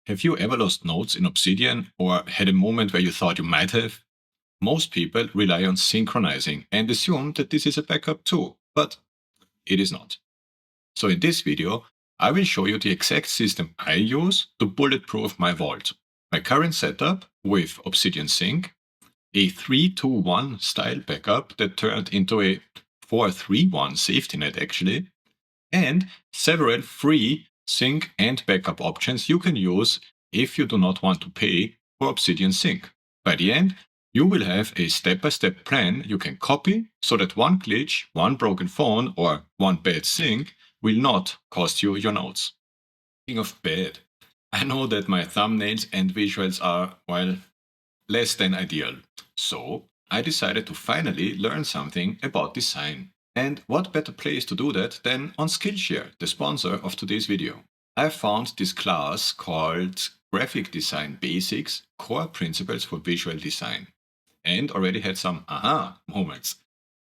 Have you ever lost notes in Obsidian or had a moment where you thought you might have? Most people rely on synchronizing and assume that this is a backup too, but it is not. So in this video, I will show you the exact system I use to bulletproof my vault. My current setup with Obsidian Sync, a 3-2-1 style backup that turned into a 4-3-1 safety net actually, and several free sync and backup options you can use if you do not want to pay for Obsidian Sync. By the end, you will have a step-by-step plan you can copy so that one glitch, one broken phone, or one bad sync will not cost you your notes. Speaking of bad, I know that my thumbnails and visuals are, well, less than ideal. So I decided to finally learn something about design. And what better place to do that than on Skillshare, the sponsor of today's video. I found this class called Graphic Design Basics, Core Principles for Visual Design, and already had some aha moments.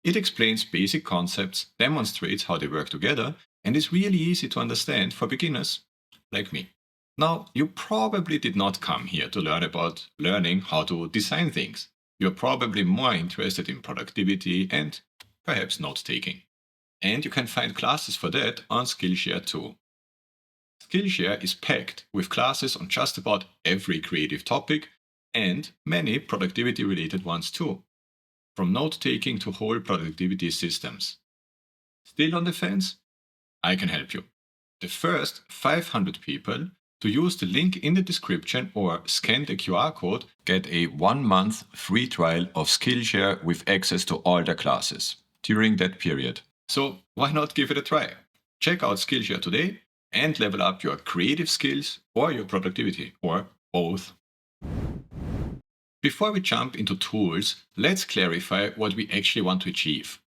It explains basic concepts, demonstrates how they work together, and is really easy to understand for beginners like me. Now, you probably did not come here to learn about learning how to design things. You're probably more interested in productivity and perhaps note-taking. And you can find classes for that on Skillshare too. Skillshare is packed with classes on just about every creative topic and many productivity-related ones too, from note-taking to whole productivity systems. Still on the fence? I can help you. The first 500 people to use the link in the description or scan the QR code get a 1-month free trial of Skillshare with access to all their classes during that period. So why not give it a try? Check out Skillshare today and level up your creative skills or your productivity, or both. Before we jump into tools, let's clarify what we actually want to achieve.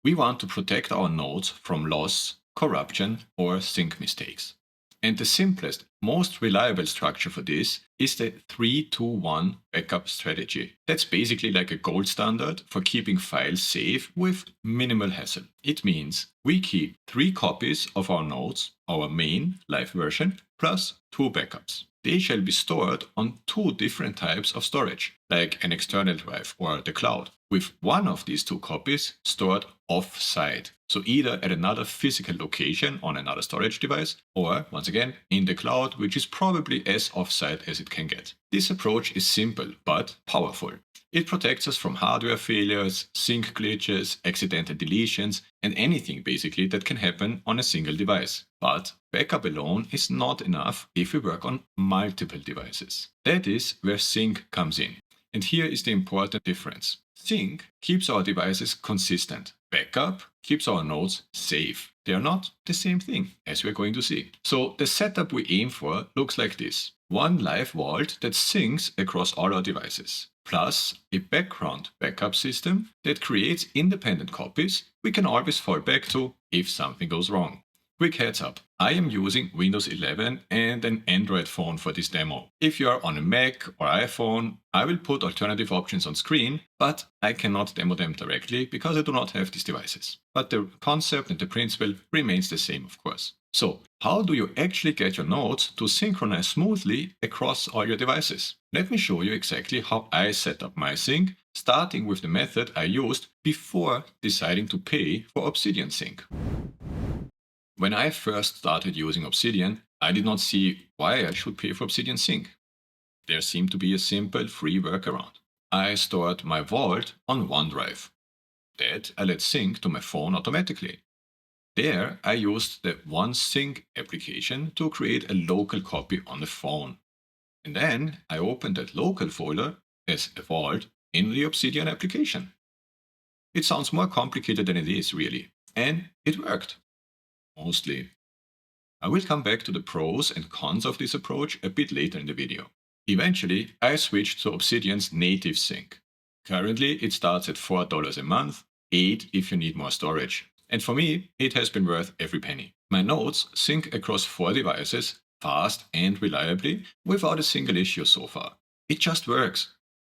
We want to protect our nodes from loss, corruption, or sync mistakes. And the simplest, most reliable structure for this is the 3-2-1 backup strategy. That's basically like a gold standard for keeping files safe with minimal hassle. It means we keep 3 copies of our nodes, our main live version, plus 2 backups. They shall be stored on 2 different types of storage, like an external drive or the cloud, with one of these 2 copies stored off-site. So either at another physical location on another storage device, or once again in the cloud, which is probably as off-site as it can get. This approach is simple but powerful. It protects us from hardware failures, sync glitches, accidental deletions, and anything basically that can happen on a single device. But backup alone is not enough if we work on multiple devices. That is where sync comes in. And here is the important difference. Sync keeps our devices consistent. Backup keeps our nodes safe. They are not the same thing, as we're going to see. So the setup we aim for looks like this. One live vault that syncs across all our devices, plus a background backup system that creates independent copies we can always fall back to if something goes wrong. Quick heads up, I am using Windows 11 and an Android phone for this demo. If you are on a Mac or iPhone, I will put alternative options on screen, but I cannot demo them directly because I do not have these devices. But the concept and the principle remains the same, of course. So, how do you actually get your nodes to synchronize smoothly across all your devices? Let me show you exactly how I set up my sync, starting with the method I used before deciding to pay for Obsidian Sync. When I first started using Obsidian, I did not see why I should pay for Obsidian Sync. There seemed to be a simple free workaround. I stored my vault on OneDrive. That I let sync to my phone automatically. There I used the OneSync application to create a local copy on the phone. And then I opened that local folder as a vault in the Obsidian application. It sounds more complicated than it is really, and it worked. Mostly. I will come back to the pros and cons of this approach a bit later in the video. Eventually, I switched to Obsidian's native sync. Currently, it starts at $4 a month, $8 if you need more storage. And for me, it has been worth every penny. My nodes sync across 4 devices, fast and reliably, without a single issue so far. It just works.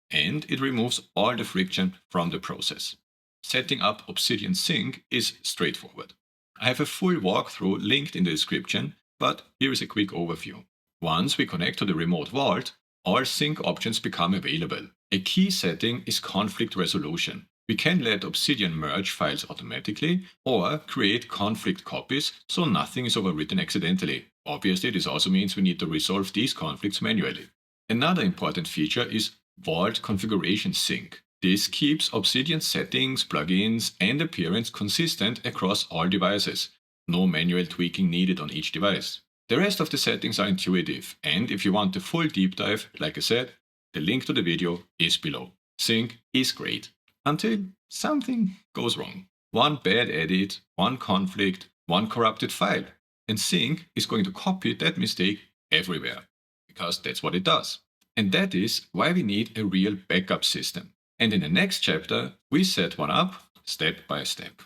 And it removes all the friction from the process. Setting up Obsidian Sync is straightforward. I have a full walkthrough linked in the description, but here is a quick overview. Once we connect to the remote vault, all sync options become available. A key setting is conflict resolution. We can let Obsidian merge files automatically or create conflict copies so nothing is overwritten accidentally. Obviously, this also means we need to resolve these conflicts manually. Another important feature is Vault Configuration Sync. This keeps Obsidian settings, plugins, and appearance consistent across all devices. No manual tweaking needed on each device. The rest of the settings are intuitive, and if you want a full deep dive, like I said, the link to the video is below. Sync is great. Until something goes wrong. One bad edit, one conflict, one corrupted file. And Sync is going to copy that mistake everywhere. Because that's what it does. And that is why we need a real backup system. And in the next chapter, we set one up step by step.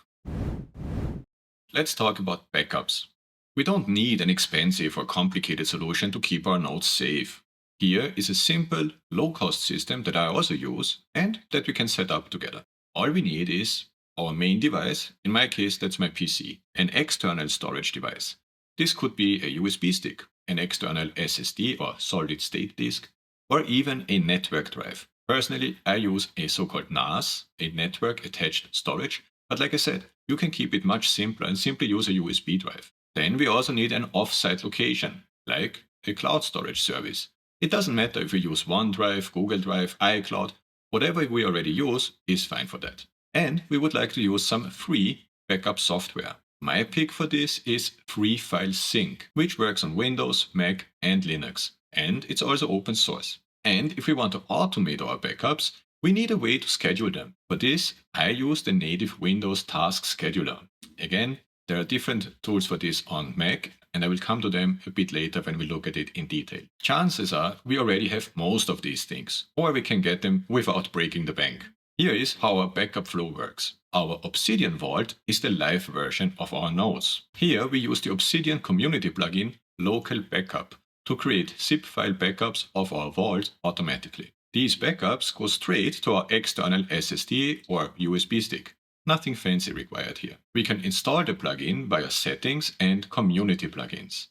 Let's talk about backups. We don't need an expensive or complicated solution to keep our nodes safe. Here is a simple, low-cost system that I also use and that we can set up together. All we need is our main device, in my case that's my PC, an external storage device. This could be a USB stick, an external SSD or solid-state disk, or even a network drive. Personally, I use a so-called NAS, a network-attached storage, but like I said, you can keep it much simpler and simply use a USB drive. Then we also need an off-site location, like a cloud storage service. It doesn't matter if we use OneDrive, Google Drive, iCloud, whatever we already use is fine for that. And we would like to use some free backup software. My pick for this is Free File Sync, which works on Windows, Mac, and Linux. And it's also open source. And if we want to automate our backups, we need a way to schedule them. For this, I use the native Windows Task Scheduler. Again, there are different tools for this on Mac, and I will come to them a bit later when we look at it in detail. Chances are we already have most of these things, or we can get them without breaking the bank. Here is how our backup flow works. Our Obsidian Vault is the live version of our nodes. Here we use the Obsidian community plugin Local Backup to create zip file backups of our vault automatically. These backups go straight to our external SSD or USB stick. Nothing fancy required here. We can install the plugin via Settings and Community Plugins.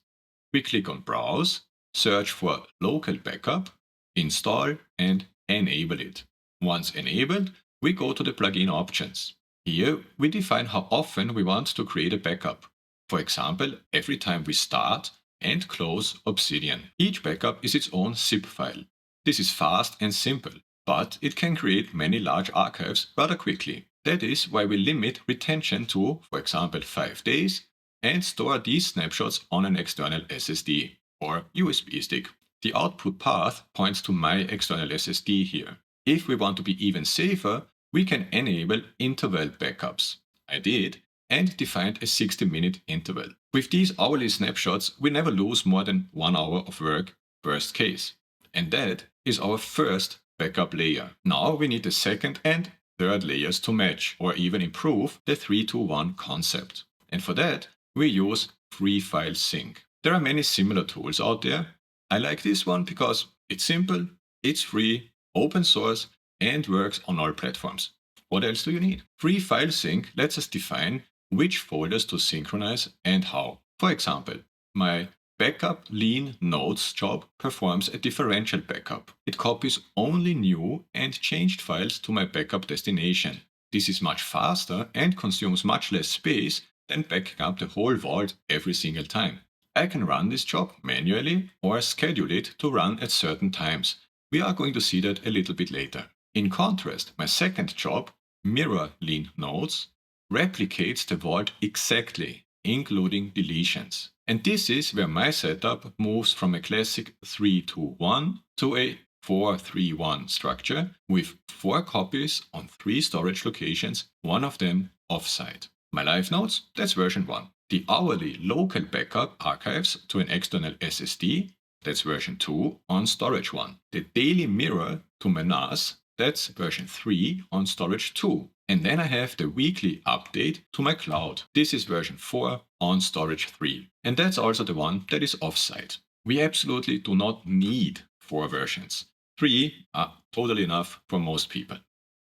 We click on Browse, search for Local Backup, install, and enable it. Once enabled, we go to the plugin options. Here, we define how often we want to create a backup. For example, every time we start and close Obsidian. Each backup is its own zip file. This is fast and simple, but it can create many large archives rather quickly. That is why we limit retention to, for example, 5 days, and store these snapshots on an external SSD or USB stick. The output path points to my external SSD here. If we want to be even safer, we can enable interval backups. I did, and defined a 60-minute interval. With these hourly snapshots, we never lose more than 1 hour of work, worst case. And that is our first backup layer. Now we need the second and third layers to match or even improve the 3-2-1 concept. And for that, we use Free File Sync. There are many similar tools out there. I like this one because it's simple, it's free, open source, and works on all platforms. What else do you need? Free File Sync lets us define which folders to synchronize and how. For example, my backup lean nodes job performs a differential backup. It copies only new and changed files to my backup destination. This is much faster and consumes much less space than backing up the whole vault every single time. I can run this job manually or schedule it to run at certain times. We are going to see that a little bit later. In contrast, my second job, mirror lean nodes, replicates the vault exactly, including deletions. And this is where my setup moves from a classic 3-2-1 to a 4-3-1 structure with 4 copies on 3 storage locations, one of them offsite. My live nodes, that's version 1. The hourly local backup archives to an external SSD, that's version 2 on storage 1. The daily mirror to my NAS, that's version 3 on storage 2. And then I have the weekly update to my cloud. This is version 4 on storage 3. And that's also the one that is offsite. We absolutely do not need 4 versions. 3 are totally enough for most people.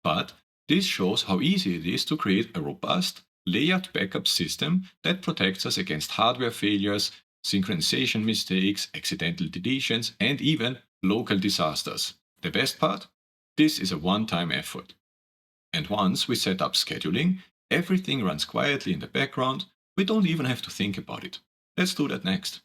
But this shows how easy it is to create a robust, layered backup system that protects us against hardware failures, synchronization mistakes, accidental deletions, and even local disasters. The best part? This is a one-time effort. And once we set up scheduling, everything runs quietly in the background. We don't even have to think about it. Let's do that next.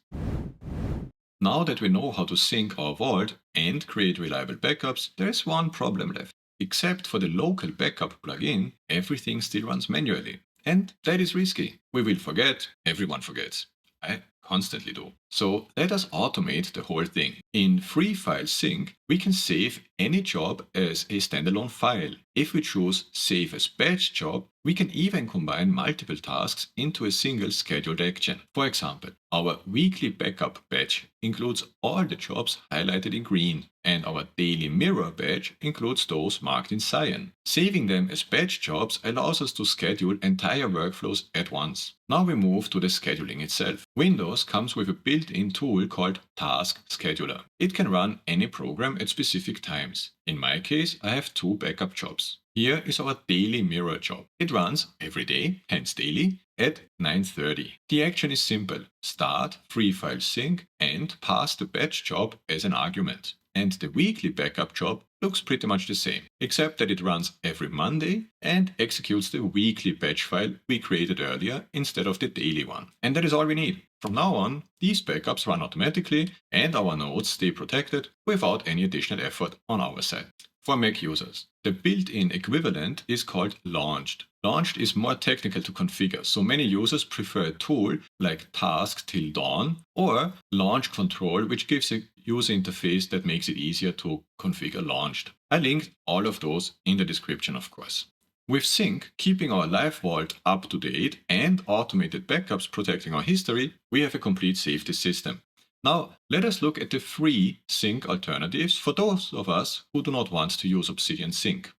Now that we know how to sync our vault and create reliable backups, there is one problem left. Except for the local backup plugin, everything still runs manually. And that is risky. We will forget, everyone forgets. I constantly do. So let us automate the whole thing. In Free File Sync, we can save any job as a standalone file. If we choose Save as Batch Job, we can even combine multiple tasks into a single scheduled action. For example, our weekly backup batch includes all the jobs highlighted in green, and our daily mirror batch includes those marked in cyan. Saving them as batch jobs allows us to schedule entire workflows at once. Now we move to the scheduling itself. Windows comes with a built-in tool called Task Scheduler. It can run any program at specific times. In my case, I have 2 backup jobs. Here is our daily mirror job. It runs every day, hence daily, at 9:30. The action is simple. Start Free File Sync and pass the batch job as an argument. And the weekly backup job looks pretty much the same, except that it runs every Monday and executes the weekly batch file we created earlier instead of the daily one. And that is all we need. From now on, these backups run automatically and our nodes stay protected without any additional effort on our side. For Mac users, the built-in equivalent is called Launched. Launched is more technical to configure, so many users prefer a tool like Task Till Dawn or Launch Control, which gives a user interface that makes it easier to configure Launched. I linked all of those in the description, of course. With Sync, keeping our live vault up to date and automated backups protecting our history, we have a complete safety system. Now, let us look at the free sync alternatives for those of us who do not want to use Obsidian Sync.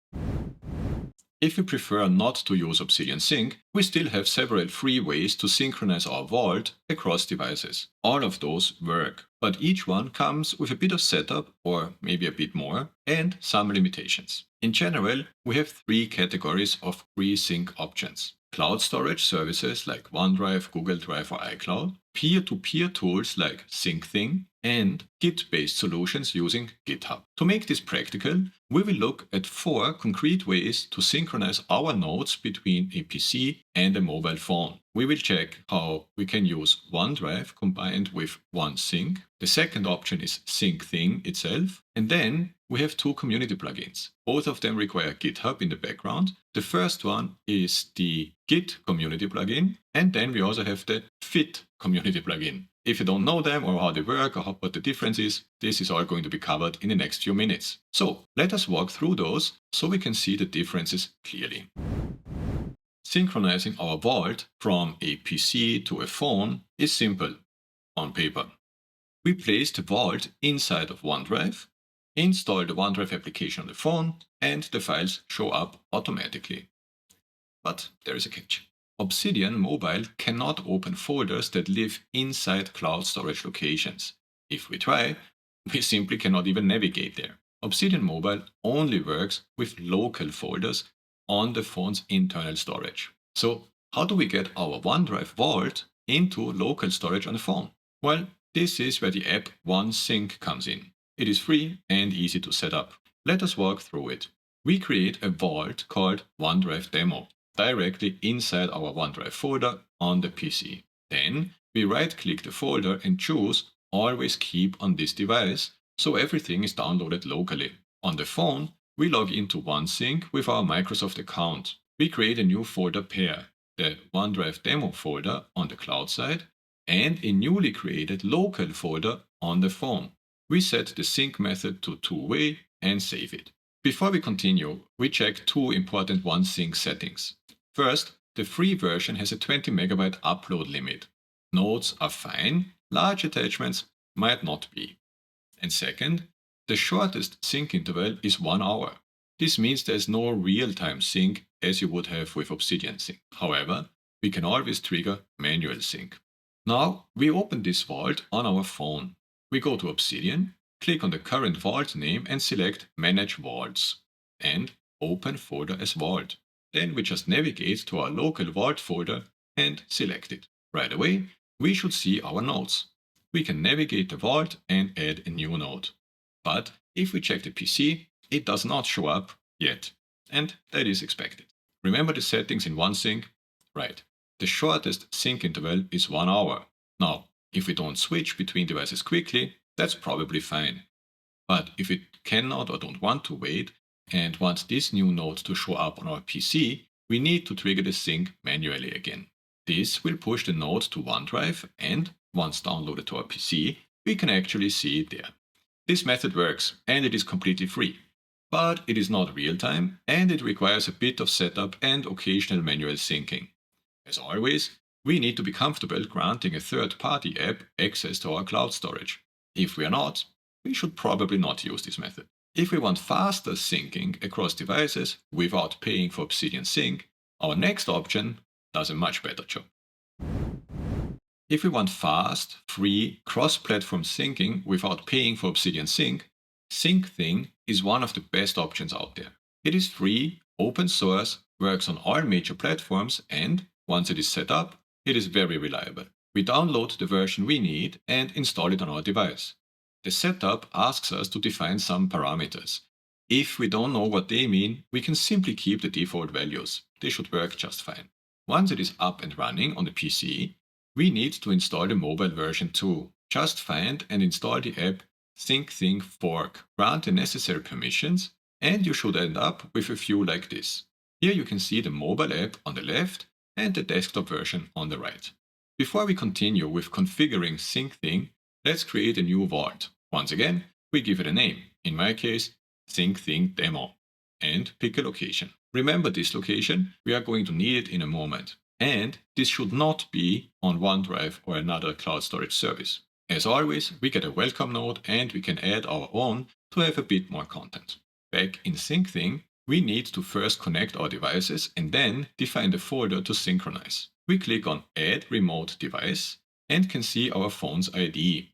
If you prefer not to use Obsidian Sync, we still have several free ways to synchronize our vault across devices. All of those work, but each one comes with a bit of setup, or maybe a bit more, and some limitations. In general, we have 3 categories of free sync options. Cloud storage services like OneDrive, Google Drive, or iCloud, peer-to-peer tools like Syncthing, and Git-based solutions using GitHub. To make this practical, we will look at 4 concrete ways to synchronize our nodes between a PC and a mobile phone. We will check how we can use OneDrive combined with OneSync. The second option is Syncthing itself. And then we have 2 community plugins. Both of them require GitHub in the background. The first one is the Git community plugin. And then we also have the Fit community plugin. If you don't know them or how they work or what the difference is, this is all going to be covered in the next few minutes. So let us walk through those so we can see the differences clearly. Synchronizing our vault from a PC to a phone is simple on paper. We place the vault inside of OneDrive, install the OneDrive application on the phone, and the files show up automatically. But there is a catch. Obsidian Mobile cannot open folders that live inside cloud storage locations. If we try, we simply cannot even navigate there. Obsidian Mobile only works with local folders on the phone's internal storage. So how do we get our OneDrive vault into local storage on the phone? Well, this is where the app OneSync comes in. It is free and easy to set up. Let us walk through it. We create a vault called OneDrive Demo directly inside our OneDrive folder on the PC. Then we right-click the folder and choose Always Keep on this device, so everything is downloaded locally. On the phone, we log into OneSync with our Microsoft account. We create a new folder pair, the OneDrive Demo folder on the cloud side, and a newly created local folder on the phone. We set the sync method to two-way and save it. Before we continue, we check 2 important OneSync settings. First, the free version has a 20 MB upload limit. Nodes are fine, large attachments might not be. And second, the shortest sync interval is 1 hour. This means there's no real-time sync as you would have with Obsidian Sync. However, we can always trigger manual sync. Now we open this vault on our phone. We go to Obsidian, click on the current vault name and select Manage Vaults and Open Folder as Vault. Then we just navigate to our local vault folder and select it. Right away, we should see our nodes. We can navigate the vault and add a new node. But if we check the PC, it does not show up yet, and that is expected. Remember the settings in OneSync? Right. The shortest sync interval is 1 hour. Now, if we don't switch between devices quickly, that's probably fine. But if we cannot or don't want to wait and want this new node to show up on our PC, we need to trigger the sync manually again. This will push the node to OneDrive, and once downloaded to our PC, we can actually see it there. This method works and it is completely free. But it is not real-time and it requires a bit of setup and occasional manual syncing. As always, we need to be comfortable granting a third-party app access to our cloud storage. If we are not, we should probably not use this method. If we want faster syncing across devices without paying for Obsidian Sync, our next option does a much better job. If we want fast, free, cross-platform syncing without paying for Obsidian Sync, Syncthing is one of the best options out there. It is free, open source, works on all major platforms, and once it is set up, it is very reliable. We download the version we need and install it on our device. The setup asks us to define some parameters. If we don't know what they mean, we can simply keep the default values. They should work just fine. Once it is up and running on the PC, we need to install the mobile version too. Just find and install the app Syncthing fork, grant the necessary permissions, and you should end up with a view like this. Here you can see the mobile app on the left and the desktop version on the right. Before we continue with configuring Syncthing, let's create a new vault. Once again, we give it a name, in my case, Syncthing Demo, and pick a location. Remember this location, we are going to need it in a moment. And this should not be on OneDrive or another cloud storage service. As always, we get a welcome node and we can add our own to have a bit more content. Back in Syncthing, we need to first connect our devices and then define the folder to synchronize. We click on Add Remote Device and can see our phone's ID.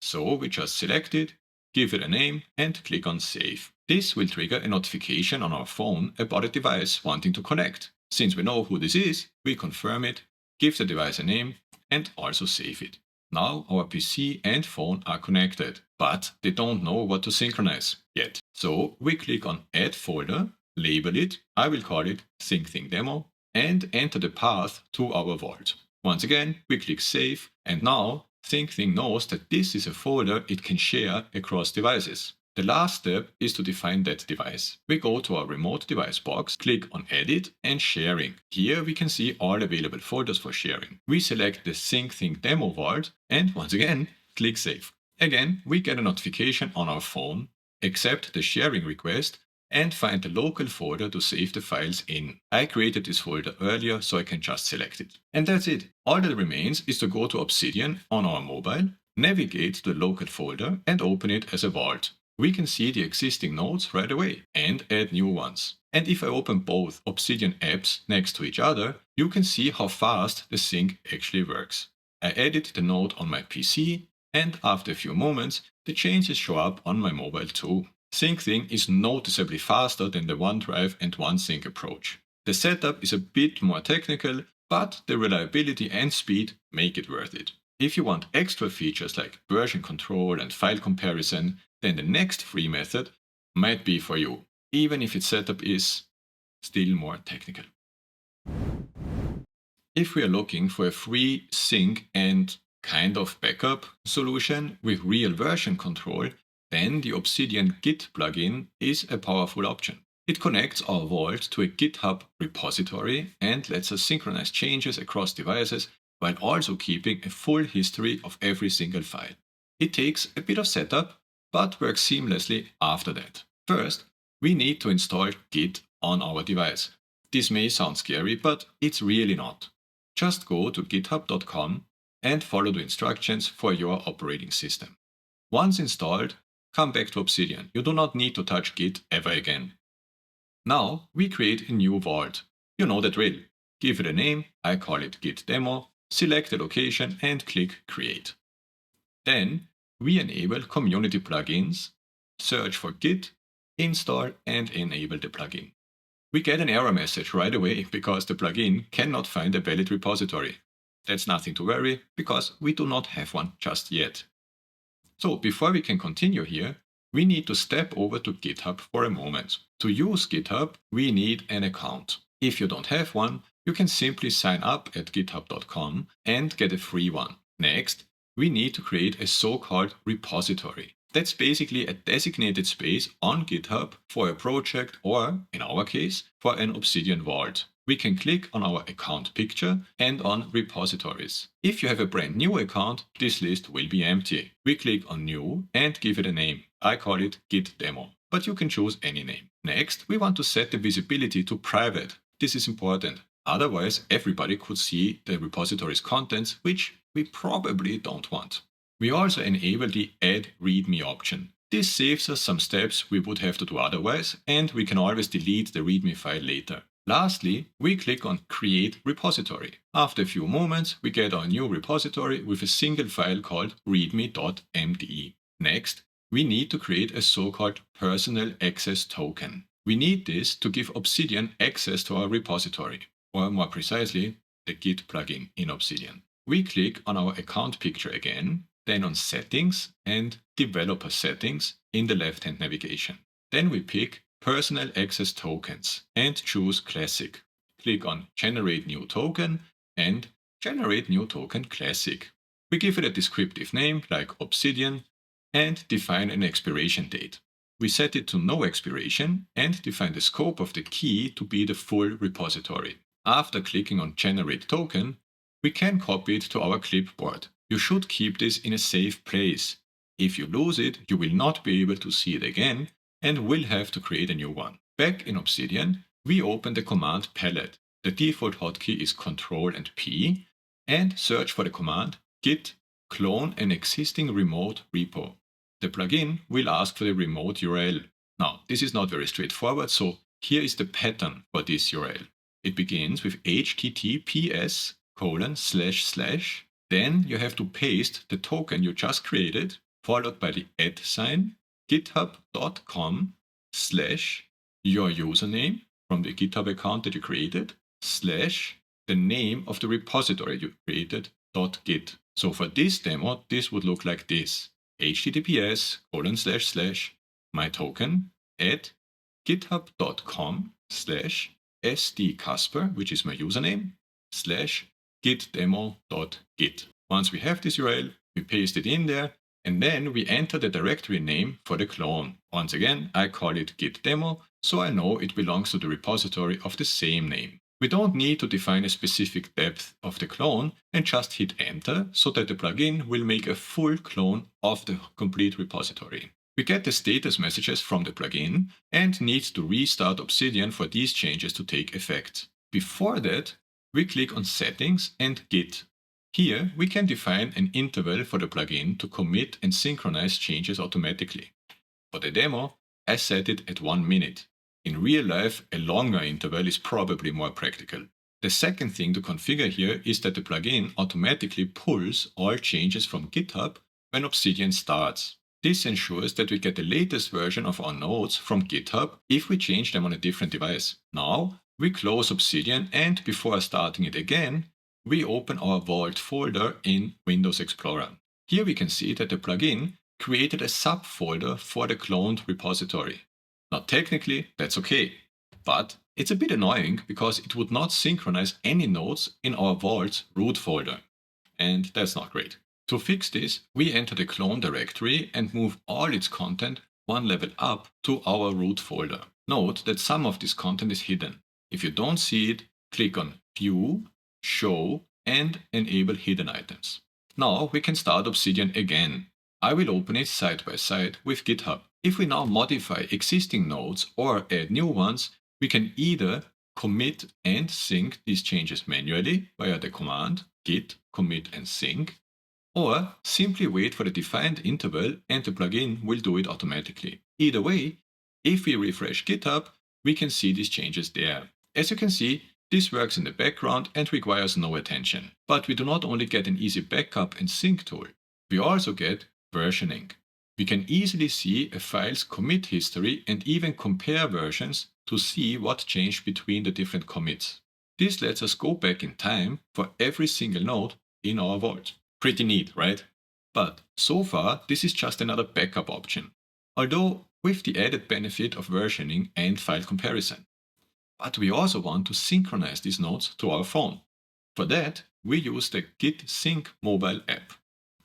So we just select it, give it a name and click on Save. This will trigger a notification on our phone about a device wanting to connect. Since we know who this is, we confirm it, give the device a name and also save it. Now our PC and phone are connected, but they don't know what to synchronize yet. So we click on Add Folder, label it, I will call it Syncthing Demo, and enter the path to our vault. Once again, we click Save, and now Syncthing knows that this is a folder it can share across devices. The last step is to define that device. We go to our remote device box, click on Edit and Sharing. Here we can see all available folders for sharing. We select the Syncthing Demo vault and once again, click Save. Again, we get a notification on our phone, accept the sharing request and find the local folder to save the files in. I created this folder earlier, so I can just select it. And that's it. All that remains is to go to Obsidian on our mobile, navigate to the local folder and open it as a vault. We can see the existing nodes right away and add new ones. And if I open both Obsidian apps next to each other, you can see how fast the sync actually works. I added the node on my PC, and after a few moments, the changes show up on my mobile too. Syncthing is noticeably faster than the OneDrive and OneSync approach. The setup is a bit more technical, but the reliability and speed make it worth it. If you want extra features like version control and file comparison, then the next free method might be for you, even if its setup is still more technical. If we are looking for a free sync and kind of backup solution with real version control, then the Obsidian Git plugin is a powerful option. It connects our vault to a GitHub repository and lets us synchronize changes across devices while also keeping a full history of every single file. It takes a bit of setup, but works seamlessly after that. First, we need to install Git on our device. This may sound scary, but it's really not. Just go to github.com and follow the instructions for your operating system. Once installed, come back to Obsidian. You do not need to touch Git ever again. Now we create a new vault. You know the drill. Give it a name, I call it Git Demo, select the location and click Create. Then we enable community plugins, search for Git, install and enable the plugin. We get an error message right away because the plugin cannot find a valid repository. That's nothing to worry because we do not have one just yet. So before we can continue here, we need to step over to GitHub for a moment. To use GitHub, we need an account. If you don't have one, you can simply sign up at github.com and get a free one. Next, we need to create a so-called repository. That's basically a designated space on GitHub for a project or, in our case, for an Obsidian vault. We can click on our account picture and on repositories. If you have a brand new account, this list will be empty. We click on new and give it a name. I call it Git Demo, but you can choose any name. Next, we want to set the visibility to private. This is important. Otherwise, everybody could see the repository's contents, which we probably don't want. We also enable the Add README option. This saves us some steps we would have to do otherwise, and we can always delete the README file later. Lastly, we click on Create Repository. After a few moments, we get our new repository with a single file called readme.mde. Next, we need to create a so-called personal access token. We need this to give Obsidian access to our repository, or more precisely, the Git plugin in Obsidian. We click on our account picture again, then on Settings and Developer Settings in the left-hand navigation. Then we pick Personal Access Tokens and choose Classic. Click on Generate New Token and Generate New Token Classic. We give it a descriptive name like Obsidian and define an expiration date. We set it to no expiration and define the scope of the key to be the full repository. After clicking on Generate Token, we can copy it to our clipboard. You should keep this in a safe place. If you lose it, you will not be able to see it again and will have to create a new one. Back in Obsidian, we open the command palette. The default hotkey is Ctrl and P, and search for the command git clone an existing remote repo. The plugin will ask for the remote URL. Now, this is not very straightforward, so here is the pattern for this URL. It begins with https:// then you have to paste the token you just created, followed by the @ github.com/ your username from the GitHub account that you created, / the name of the repository you created, .git. So for this demo, this would look like this: https:// my token at github.com/ sdcasper, which is my username, / gitdemo.git. Once we have this URL, we paste it in there, and then we enter the directory name for the clone. Once again, I call it gitdemo, so I know it belongs to the repository of the same name. We don't need to define a specific depth of the clone and just hit enter so that the plugin will make a full clone of the complete repository. We get the status messages from the plugin and need to restart Obsidian for these changes to take effect. Before that, we click on Settings and Git. Here, we can define an interval for the plugin to commit and synchronize changes automatically. For the demo, I set it at 1 minute. In real life, a longer interval is probably more practical. The second thing to configure here is that the plugin automatically pulls all changes from GitHub when Obsidian starts. This ensures that we get the latest version of our nodes from GitHub if we change them on a different device. Now, we close Obsidian, and before starting it again, we open our Vault folder in Windows Explorer. Here we can see that the plugin created a subfolder for the cloned repository. Now technically, that's okay, but it's a bit annoying because it would not synchronize any nodes in our Vault root folder. And that's not great. To fix this, we enter the clone directory and move all its content one level up to our root folder. Note that some of this content is hidden. If you don't see it, click on View, Show, and Enable Hidden Items. Now we can start Obsidian again. I will open it side by side with GitHub. If we now modify existing nodes or add new ones, we can either commit and sync these changes manually via the command git commit and sync, or simply wait for the defined interval and the plugin will do it automatically. Either way, if we refresh GitHub, we can see these changes there. As you can see, this works in the background and requires no attention. But we do not only get an easy backup and sync tool, we also get versioning. We can easily see a file's commit history and even compare versions to see what changed between the different commits. This lets us go back in time for every single node in our vault. Pretty neat, right? But so far, this is just another backup option, although with the added benefit of versioning and file comparison. But we also want to synchronize these nodes to our phone. For that, we use the Git Sync mobile app.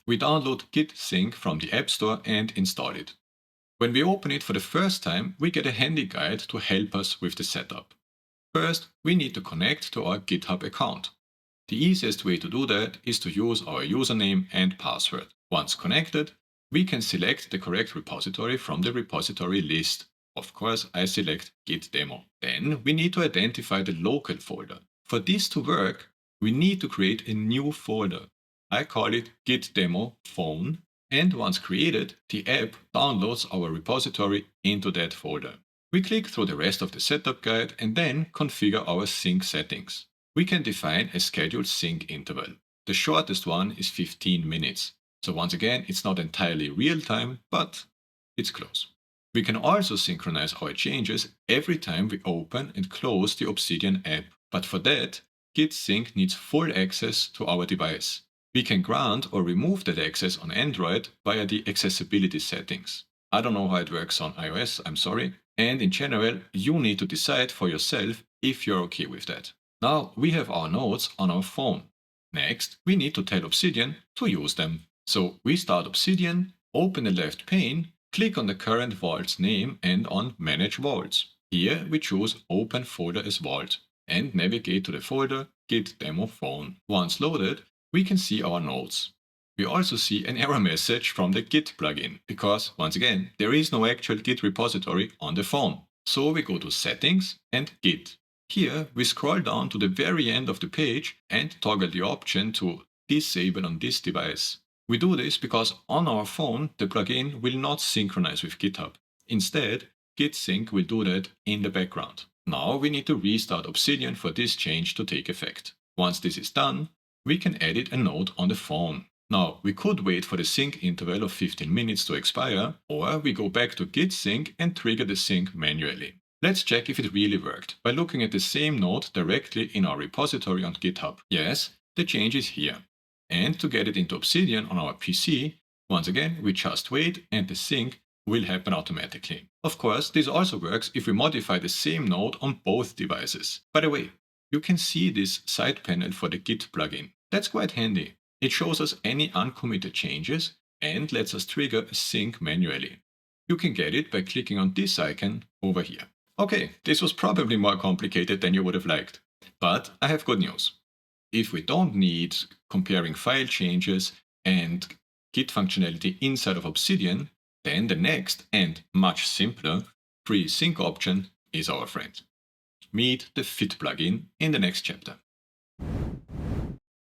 We download Git Sync from the App Store and install it. When we open it for the first time, we get a handy guide to help us with the setup. First, we need to connect to our GitHub account. The easiest way to do that is to use our username and password. Once connected, we can select the correct repository from the repository list. Of course, I select Git demo. Then we need to identify the local folder. For this to work, we need to create a new folder. I call it Git demo phone, and once created, the app downloads our repository into that folder. We click through the rest of the setup guide and then configure our sync settings. We can define a scheduled sync interval. The shortest one is 15 minutes. So once again, it's not entirely real time, but it's close. We can also synchronize our changes every time we open and close the Obsidian app. But for that, Git Sync needs full access to our device. We can grant or remove that access on Android via the accessibility settings. I don't know how it works on iOS, I'm sorry. And in general, you need to decide for yourself if you're okay with that. Now we have our nodes on our phone. Next, we need to tell Obsidian to use them. So we start Obsidian, open the left pane, click on the current vault's name and on Manage Vaults. Here we choose Open Folder as Vault and navigate to the folder Git Demo Phone. Once loaded, we can see our nodes. We also see an error message from the Git plugin, because, once again, there is no actual Git repository on the phone. So we go to Settings and Git. Here we scroll down to the very end of the page and toggle the option to Disable on this device. We do this because on our phone the plugin will not synchronize with GitHub. Instead, Git Sync will do that in the background. Now we need to restart Obsidian for this change to take effect. Once this is done, we can edit a node on the phone. Now, we could wait for the sync interval of 15 minutes to expire, or we go back to Git Sync and trigger the sync manually. Let's check if it really worked by looking at the same node directly in our repository on GitHub. Yes, the change is here. And to get it into Obsidian on our PC, once again, we just wait and the sync will happen automatically. Of course, this also works if we modify the same node on both devices. By the way, you can see this side panel for the Git plugin. That's quite handy. It shows us any uncommitted changes and lets us trigger a sync manually. You can get it by clicking on this icon over here. Okay, this was probably more complicated than you would have liked. But I have good news. If we don't need comparing file changes and Git functionality inside of Obsidian, then the next and much simpler free sync option is our friend. Meet the Fit plugin in the next chapter.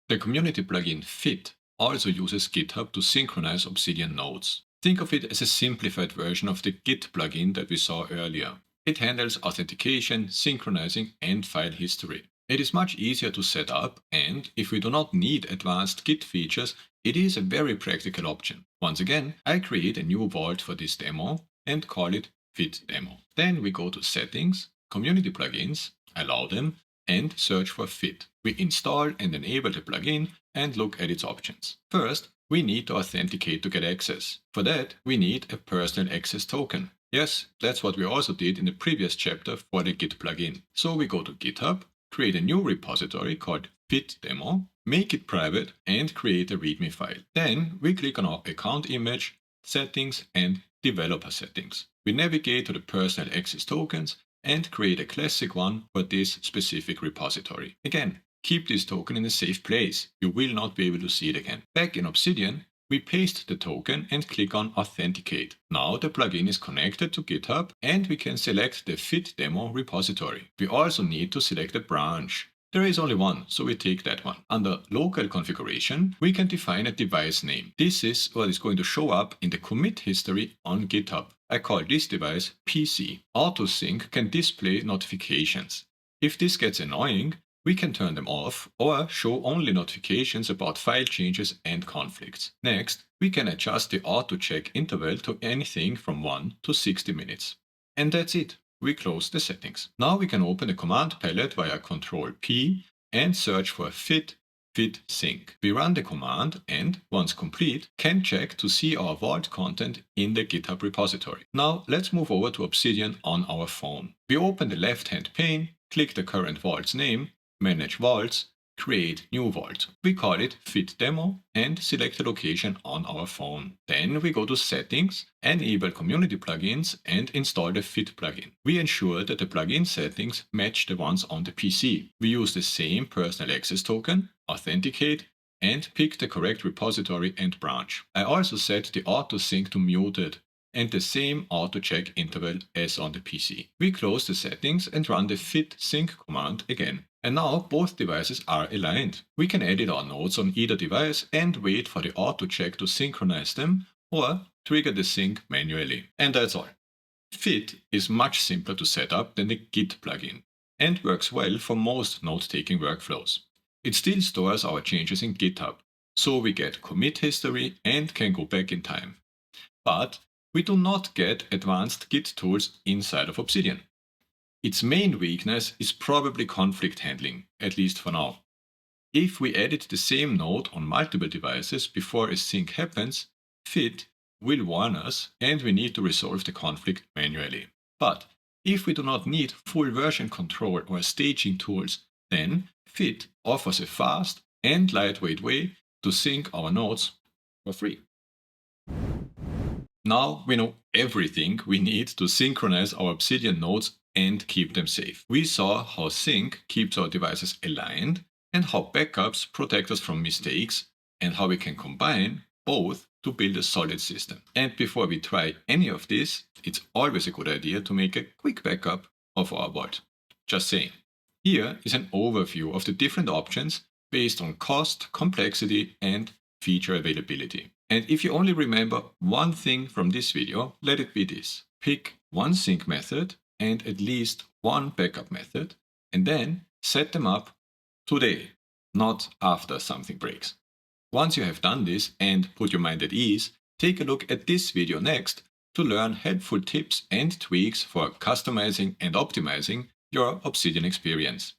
The community plugin Fit also uses GitHub to synchronize Obsidian nodes. Think of it as a simplified version of the Git plugin that we saw earlier. It handles authentication, synchronizing, and file history. It is much easier to set up, and if we do not need advanced Git features, it is a very practical option. Once again, I create a new vault for this demo and call it Fit Demo. Then we go to Settings, Community Plugins, allow them, and search for Fit. We install and enable the plugin and look at its options. First, we need to authenticate to get access. For that, we need a personal access token. Yes, that's what we also did in the previous chapter for the Git plugin. So we go to GitHub, create a new repository called Fit Demo, make it private, and create a README file. Then we click on our account image, settings, and developer settings. We navigate to the personal access tokens and create a classic one for this specific repository. Again, keep this token in a safe place. You will not be able to see it again. Back in Obsidian, we paste the token and click on Authenticate. Now the plugin is connected to GitHub and we can select the Fit Demo repository. We also need to select a branch. There is only one, so we take that one. Under Local Configuration, we can define a device name. This is what is going to show up in the commit history on GitHub. I call this device PC. AutoSync can display notifications. If this gets annoying, we can turn them off or show only notifications about file changes and conflicts. Next, we can adjust the auto-check interval to anything from 1 to 60 minutes. And that's it. we close the settings. Now we can open the command palette via Ctrl P and search for fit sync. We run the command and, once complete, can check to see our vault content in the GitHub repository. Now let's move over to Obsidian on our phone. We open the left-hand pane, click the current vault's name, Manage Vaults, Create New Vault. We call it Fit Demo and select a location on our phone. Then we go to Settings, enable Community Plugins and install the Fit plugin. We ensure that the plugin settings match the ones on the PC. We use the same personal access token, authenticate, and pick the correct repository and branch. I also set the auto sync to muted and the same auto check interval as on the PC. We close the settings and run the fit sync command again. And now both devices are aligned. We can edit our nodes on either device and wait for the auto check to synchronize them or trigger the sync manually. And that's all. Fit is much simpler to set up than the Git plugin and works well for most node-taking workflows. It still stores our changes in GitHub, so we get commit history and can go back in time. But we do not get advanced Git tools inside of Obsidian. Its main weakness is probably conflict handling, at least for now. If we edit the same node on multiple devices before a sync happens, Fit will warn us and we need to resolve the conflict manually. But if we do not need full version control or staging tools, then Fit offers a fast and lightweight way to sync our nodes for free. Now we know everything we need to synchronize our Obsidian nodes and keep them safe. We saw how sync keeps our devices aligned and how backups protect us from mistakes and how we can combine both to build a solid system. And before we try any of this, it's always a good idea to make a quick backup of our vault. Just saying. Here is an overview of the different options based on cost, complexity, and feature availability. And if you only remember one thing from this video, let it be this. Pick one sync method and at least one backup method, and then set them up today, not after something breaks. Once you have done this and put your mind at ease, take a look at this video next to learn helpful tips and tweaks for customizing and optimizing your Obsidian experience.